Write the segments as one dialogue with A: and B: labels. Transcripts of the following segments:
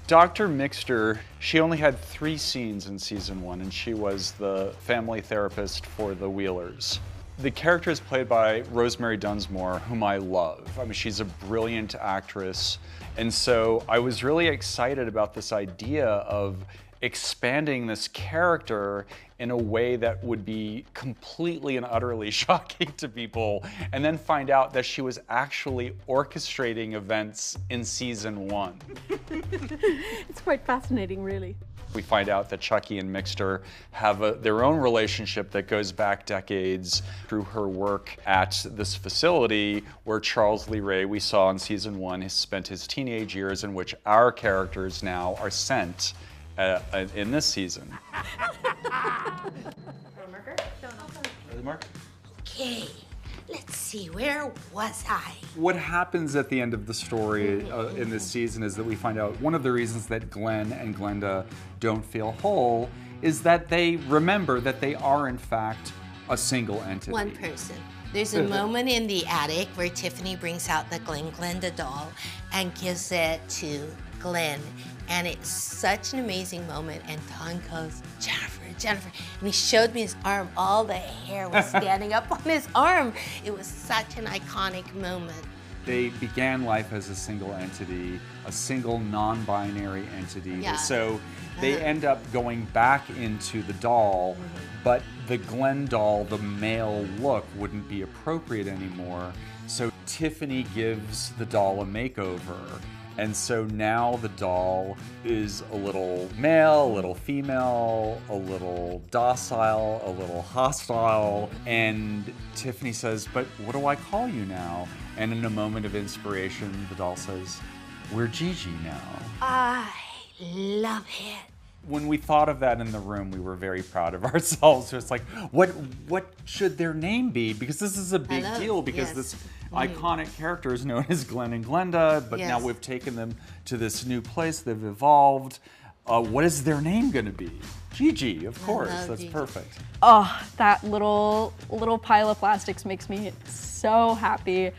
A: Dr. Mixter, she only had 3 scenes in season 1, and she was the family therapist for the Wheelers. The character is played by Rosemary Dunsmore, whom I love. I mean, she's a brilliant actress. And so I was really excited about this idea of expanding this character in a way that would be completely and utterly shocking to people, and then find out that she was actually orchestrating events in season 1.
B: It's quite fascinating, really.
A: We find out that Chucky and Mixter have their own relationship that goes back decades through her work at this facility where Charles Lee Ray, we saw in season 1, has spent his teenage years, in which our characters now are sent in this season.
B: Marker?
A: The mark?
C: Okay, let's see, where was I?
A: What happens at the end of the story in this season is that we find out one of the reasons that Glen and Glenda don't feel whole is that they remember that they are in fact a single entity.
C: One person. There's a moment in the attic where Tiffany brings out the Glenda doll and gives it to Glen. And it's such an amazing moment. And Don goes, Jennifer, Jennifer. And he showed me his arm. All the hair was standing up on his arm. It was such an iconic moment.
A: They began life as a single entity, a single non-binary entity.
C: Yeah.
A: So they end up going back into the doll, but the Glen doll, the male look, wouldn't be appropriate anymore. So Tiffany gives the doll a makeover. And so now the doll is a little male, a little female, a little docile, a little hostile. And Tiffany says, but what do I call you now? And in a moment of inspiration, the doll says, we're Gigi now.
C: I love it.
A: When we thought of that in the room, we were very proud of ourselves. So it's like, what should their name be? Because this is a big deal, because this iconic character is known as Glen and Glenda, but now we've taken them to this new place, they've evolved. What is their name gonna be? Gigi, of course, that's Gigi. Perfect.
B: Oh, that little pile of plastics makes me so happy.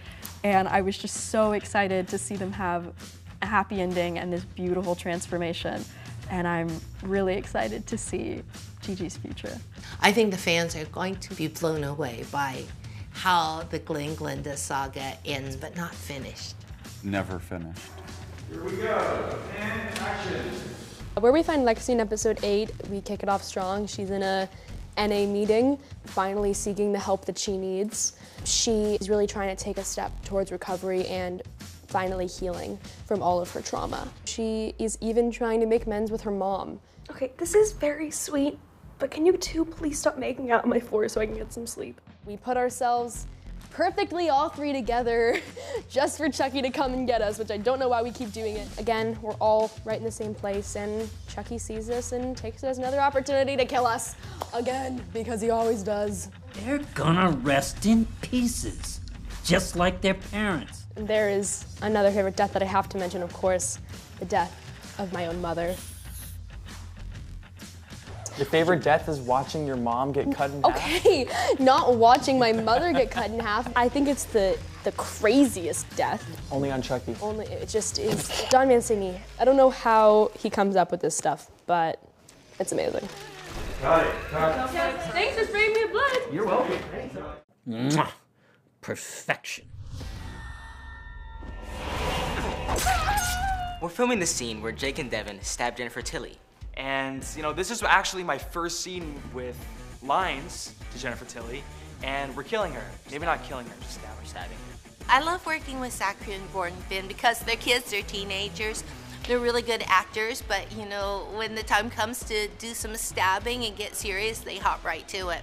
B: And I was just so excited to see them have a happy ending and this beautiful transformation. And I'm really excited to see Gigi's future.
C: I think the fans are going to be blown away by how the Glen Glenda saga ends, but not finished.
A: Never finished.
D: Here we go, and action.
E: Where we find Lexi in episode 8, we kick it off strong. She's in a NA meeting, finally seeking the help that she needs. She is really trying to take a step towards recovery and finally healing from all of her trauma. She is even trying to make amends with her mom.
F: Okay, this is very sweet, but can you two please stop making out on my floor so I can get some sleep?
E: We put ourselves perfectly all 3 together just for Chucky to come and get us, which I don't know why we keep doing it. Again, we're all right in the same place, and Chucky sees this and takes it as another opportunity to kill us again, because he always does.
G: They're gonna rest in pieces, just like their parents.
E: There is another favorite death that I have to mention, of course, the death of my own mother.
H: Your favorite death is watching your mom get cut in half?
E: Okay, not watching my mother get cut in half. I think it's the craziest death.
H: Only on Chucky.
E: Only, it just is. Don Mancini, I don't know how he comes up with this stuff, but it's amazing.
D: Got it.
F: Thanks for spraying me with blood.
D: You're welcome.
G: Mwah. Perfection.
I: We're filming the scene where Jake and Devon stabbed Jennifer Tilly.
J: And, you know, this is actually my first scene with lines to Jennifer Tilly, and we're killing her. Maybe not killing her, just stabbing her.
C: I love working with Zachary and Gordon Finn because their kids are teenagers. They're really good actors, but, you know, when the time comes to do some stabbing and get serious, they hop right to it.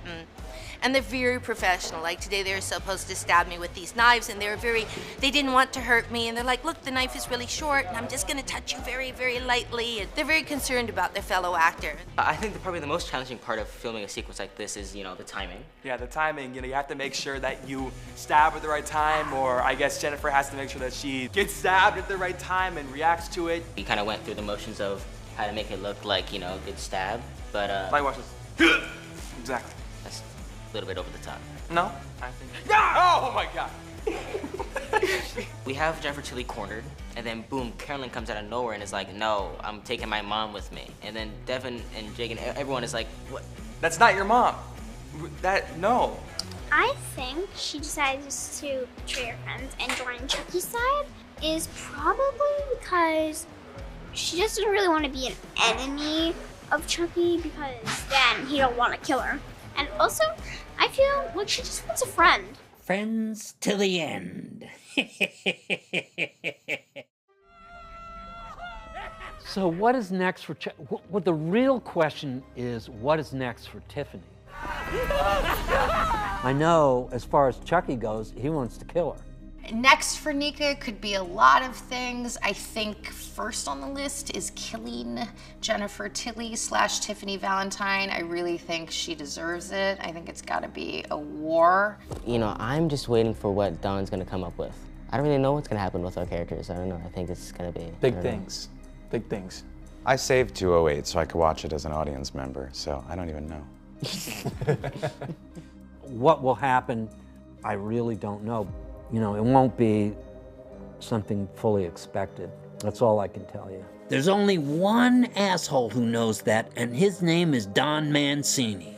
C: And they're very professional. Like today, they were supposed to stab me with these knives, and they didn't want to hurt me. And they're like, look, the knife is really short, and I'm just gonna touch you very, very lightly. And they're very concerned about their fellow actor.
I: I think probably the most challenging part of filming a sequence like this is, you know, the timing.
J: Yeah, the timing. You know, you have to make sure that you stab at the right time, or I guess Jennifer has to make sure that she gets stabbed at the right time and reacts to it.
I: We kind of went through the motions of how to make it look like, you know, a good stab, but
J: Like, watch this. Exactly.
I: That's a little bit over the top.
J: No, I think. Oh my God!
I: We have Jennifer Tilly cornered, And then boom, Carolyn comes out of nowhere and is like, no, I'm taking my mom with me. And then Devon and Jake and everyone is like, what?
J: That's not your mom. No.
K: I think she decides to betray her friends and join Chucky's side is probably because she just doesn't really want to be an enemy of Chucky because then he don't want to kill her. And also, I feel like she just wants a friend.
G: Friends till the end.
L: So what is next for what the real question is, what is next for Tiffany? I know as far as Chucky goes, he wants to kill her.
M: Next for Nika could be a lot of things. I think first on the list is killing Jennifer Tilly / Tiffany Valentine. I really think she deserves it. I think it's gotta be a war.
I: You know, I'm just waiting for what Don's gonna come up with. I don't really know what's gonna happen with our characters. I don't know. I think it's gonna be
H: big things. Big things.
N: I saved 208 so I could watch it as an audience member, so I don't even know.
L: What will happen, I really don't know. You know, it won't be something fully expected. That's all I can tell you.
G: There's only one asshole who knows that, and his name is Don Mancini.